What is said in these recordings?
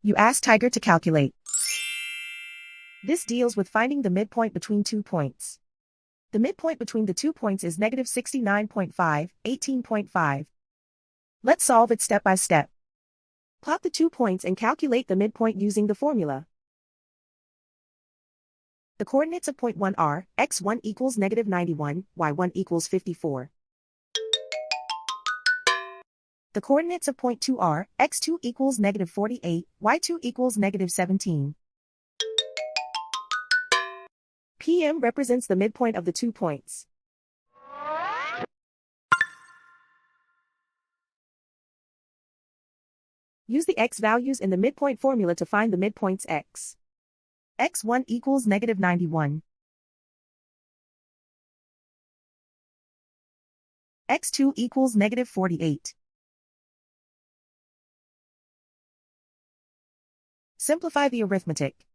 You ask Tiger to calculate. This deals with finding the midpoint between 2 points. The midpoint between the 2 points is negative 69.5, 18.5. Let's solve it step by step. Plot the 2 points and calculate the midpoint using the formula. The coordinates of point 1 are, x1 equals negative 91, y1 equals 54. The coordinates of point 2 are, x2 equals negative 48, y2 equals negative 17. PM represents the midpoint of the 2 points. Use the x values in the midpoint formula to find the midpoints x. x1 equals negative 91. x2 equals negative 48. Simplify the arithmetic.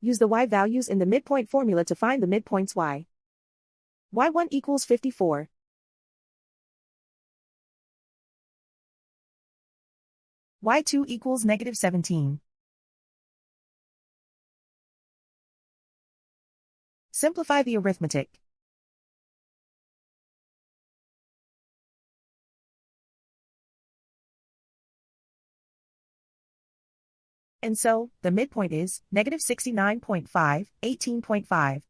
Use the y values in the midpoint formula to find the midpoints y. y1 equals 54. y2 equals negative 17. Simplify the arithmetic. And so, the midpoint is negative 69.5, 18.5.